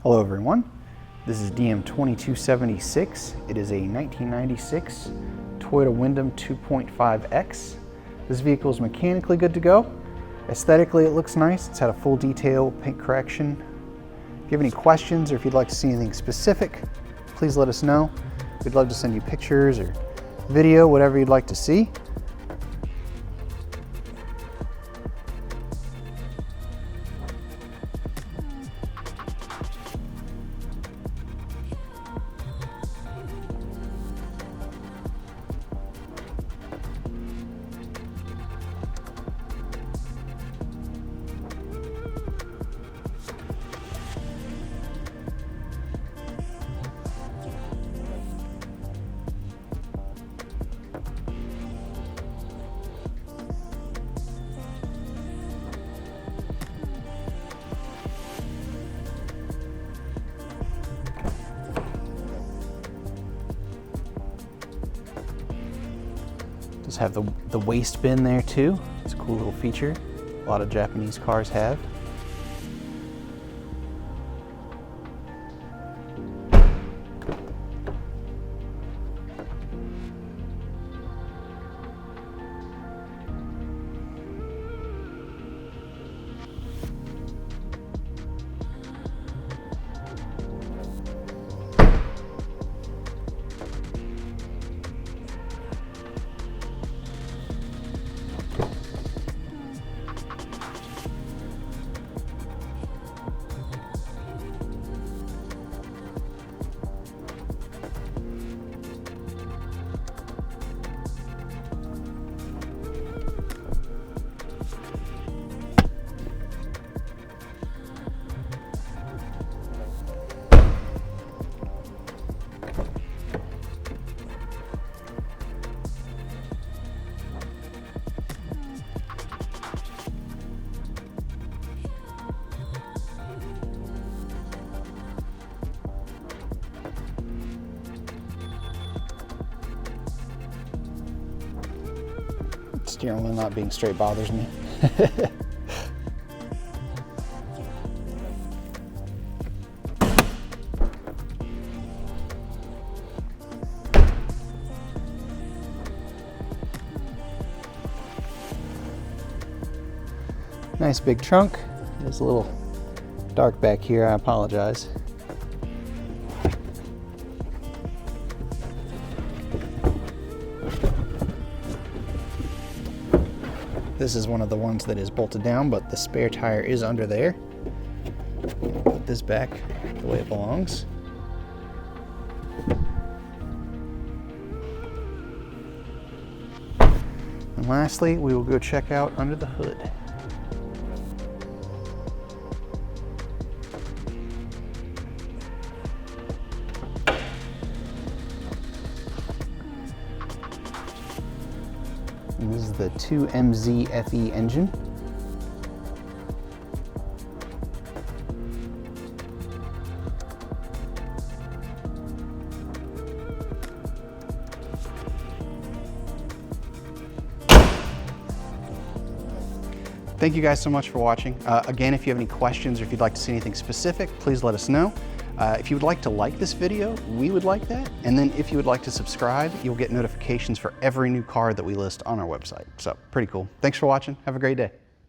Hello everyone, this is DM2276. It is a 1996 Toyota Windom 2.5X. This vehicle is mechanically good to go. Aesthetically it looks nice. It's had a full detail paint correction. If you have any questions or if you'd like to see anything specific, please let us know. We'd love to send you pictures or video, whatever you'd like to see. Just have the waste bin there too. It's a cool little feature. A lot of Japanese cars have. Steering wheel not being straight bothers me. Nice big trunk. It's a little dark back here, I apologize. This is one of the ones that is bolted down, but the spare tire is under there. Put this back the way it belongs. And lastly, we will go check out under the hood. And this is the 2MZ FE engine. Thank you guys so much for watching. Again, if you have any questions or if you'd like to see anything specific, please let us know. If you would like to like this video, we would like that. And then if you would like to subscribe, you'll get notifications for every new car that we list on our website. So pretty cool. Thanks for watching. Have a great day.